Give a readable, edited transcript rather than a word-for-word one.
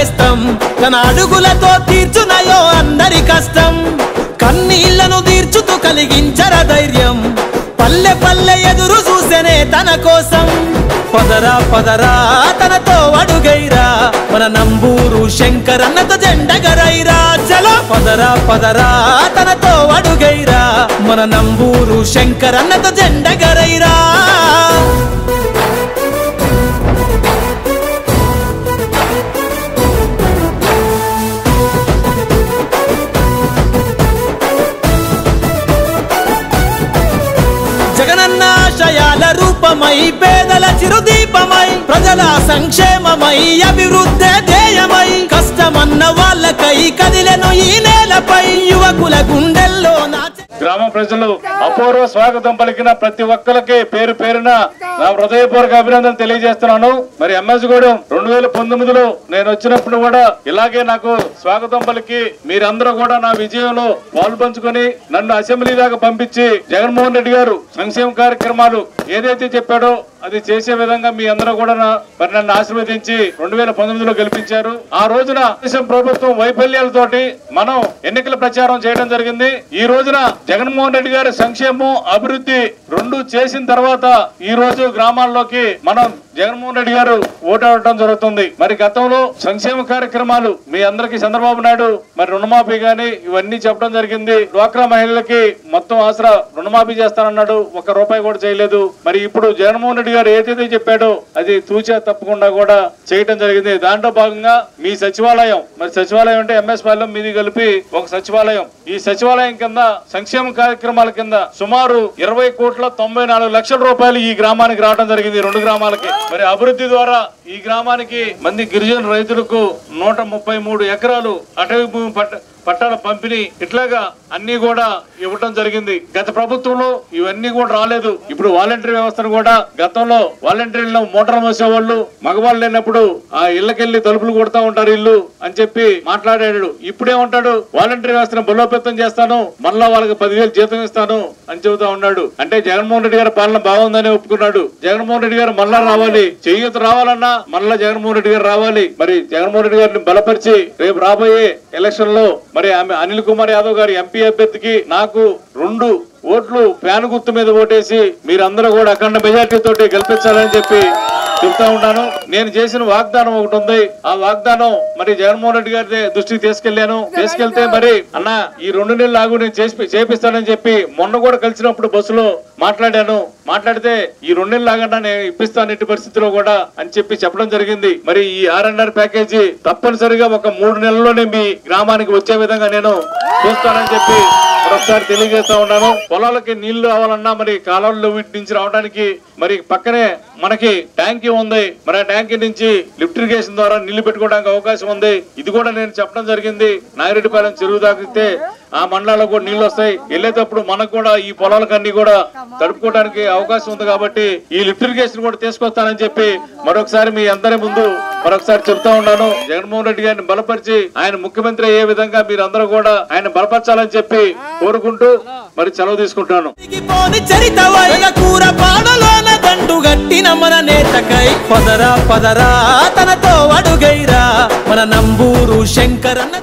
నేస్తం తన అడుగులతో తీర్చునయో అందరి కష్టం కన్నీళ్లను తీర్చుతూ కలిగించర ధైర్యం పల్లె పల్లె ఎదురు చూసెనే తన కోసం పదరా పదరా తనతో అడుగైరా మన నంబూరు శంకరన్నతో జెండగరైరా చలో పదరా పదరా తనతో అడుగైరా మన నంబూరు శంకరన్నతో జెండగరైరా జగనన్నాశయాల రూపమై పేదల చిరుదీపమై ప్రజల సంక్షేమమై అభివృద్ధి ధ్యేయమై కష్టమన్న వాళ్ళకై కదిలెను ఈ నేలపై యువకుల గుండెల్లో గ్రామ ప్రజలు అపూర్వ స్వాగతం పలికిన ప్రతి ఒక్కరికి పేరు పేరున నా హృదయపూర్వక అభినందన తెలియజేస్తున్నాను. మరి ఎంఎస్ గూడెం 2019లో నేను వచ్చినప్పుడు కూడా ఇలాగే నాకు స్వాగతం పలికి మీరందరూ కూడా నా విజయంలో పాల్పంచుకొని నన్ను అసెంబ్లీ దాకా పంపించి జగన్మోహన్ రెడ్డి గారు సంక్షేమ కార్యక్రమాలు ఏదైతే చెప్పాడో అది చేసే విధంగా మీ అందరూ కూడా మరి నన్ను ఆశీర్వదించి 2019లో గెలిపించారు. ఆ రోజున దేశం ప్రభుత్వం వైఫల్యాలతోటి మనం ఎన్నికల ప్రచారం చేయడం జరిగింది. ఈ రోజున జగన్మోహన్ రెడ్డి గారి సంక్షేమం అభివృద్ధి రెండు చేసిన తర్వాత ఈ రోజు గ్రామాల్లోకి మనం జగన్మోహన్ రెడ్డి గారు ఓటాడటం జరుగుతుంది. మరి గతంలో సంక్షేమ కార్యక్రమాలు మీ అందరికి చంద్రబాబు నాయుడు మరి రుణమాఫీ గాని ఇవన్నీ చెప్పడం జరిగింది. డ్వాక్రా మహిళలకి మొత్తం ఆసరా రుణమాఫీ చేస్తానన్నాడు, ₹1 కూడా చేయలేదు. మరి ఇప్పుడు జగన్మోహన్ రెడ్డి గారు ఏదైతే చెప్పాడో అది తూచా తప్పకుండా కూడా చేయటం జరిగింది. దాంట్లో భాగంగా మీ సచివాలయం మరి సచివాలయం అంటే ఎంఎస్ పాలెం మీది కలిపి ఒక సచివాలయం. ఈ సచివాలయం కింద సంక్షేమ కార్యక్రమాల కింద సుమారు ₹20,94,00,000 ఈ గ్రామానికి రావడం జరిగింది. 2 గ్రామాలకి. మరి అభివృద్ధి ద్వారా ఈ గ్రామానికి మంది గిరిజన రైతులకు 133 ఎకరాలు అటవీ భూమి పట్టాల పంపిణీ ఇట్లాగా అన్ని కూడా ఇవ్వటం జరిగింది. గత ప్రభుత్వంలో ఇవన్నీ కూడా రాలేదు. ఇప్పుడు వాలంటీర్ వ్యవస్థను కూడా గతంలో వాలంటీర్లను మోటార్ మోసేవాళ్ళు మగవాళ్ళు లేనప్పుడు ఆ ఇళ్లకెళ్లి తలుపులు కొడతా ఉంటారు ఇల్లు అని చెప్పి మాట్లాడాడు. ఇప్పుడేమంటాడు, వాలంటీర్ వ్యవస్థను బలోపేతం చేస్తాను, మళ్ళా వాళ్ళకి 10,000 జీతం ఇస్తాను అని చెబుతా ఉన్నాడు. అంటే జగన్మోహన్ రెడ్డి గారి పాలన బాగుందని ఒప్పుకున్నాడు. జగన్మోహన్ రెడ్డి గారు మళ్ళా రావాలి, చేయూత రావాలన్నా మళ్ళా జగన్మోహన్ రెడ్డి గారు రావాలి. మరి జగన్మోహన్ రెడ్డి గారిని బలపరిచి రేపు రాబోయే ఎలక్షన్ లో మరి ఆమె అనిల్ కుమార్ యాదవ్ గారి ఎంపీ అభ్యర్థికి నాకు 2 ఓట్లు ఫ్యాన్ గుర్తు మీద ఓటేసి మీరందరూ కూడా అఖండ మెజార్టీ తోటి గెలిపించాలని చెప్పి చెప్తా ఉన్నాను. నేను చేసిన వాగ్దానం ఒకటి ఉంది. ఆ వాగ్దానం మరి జగన్మోహన్ రెడ్డి గారి దృష్టికి తీసుకెళ్తే మరి అన్న ఈ 2 నెలలు ఆగు నేను చేపిస్తానని చెప్పి మొన్న కూడా కలిసినప్పుడు బస్సులో మాట్లాడితే ఈ 2 నెలలు ఆగన్నా నేను ఇప్పిస్తాను ఎట్టి పరిస్థితిలో కూడా అని చెప్పి చెప్పడం జరిగింది. మరి ఈ R&R ప్యాకేజీ తప్పనిసరిగా ఒక 3 నెలల్లోనే మీ గ్రామానికి వచ్చే విధంగా నేను చూస్తానని చెప్పి మరొకసారి తెలియజేస్తా ఉన్నాను. పొలాలకి నీళ్లు రావాలన్నా మరి కాలువల్లో వీటి నుంచి రావడానికి మరి పక్కనే మనకి ట్యాంకీ ఉంది. మరి ఆ ట్యాంకీ నుంచి లిఫ్ట్ ఇరిగేషన్ ద్వారా నీళ్లు పెట్టుకోవడానికి అవకాశం ఉంది. ఇది కూడా నేను చెప్పడం జరిగింది. నాగిరెడ్డిపాలెం చెరువు దాకితే ఆ మండలాల్లో కూడా నీళ్లు వస్తాయి. వెళ్ళేటప్పుడు మనకు కూడా ఈ పొలాలకన్నీ కూడా తడుపుకోవడానికి అవకాశం ఉంది. కాబట్టి ఈ లిఫ్ట్ ఇరిగేషన్ కూడా తీసుకొస్తానని చెప్పి మరొకసారి మీ అందరి ముందు మరొకసారి చెప్తా ఉన్నాను. జగన్మోహన్ రెడ్డి గారిని బలపరిచి ఆయన ముఖ్యమంత్రి అయ్యే విధంగా మీరందరూ కూడా ఆయన బలపరచాలని చెప్పి కోరుకుంటూ మరి సెలవు తీసుకుంటాను. మన నేతకై పదరా పదరా తనతో అడుగైరా మన నంబూరు శంకరన్న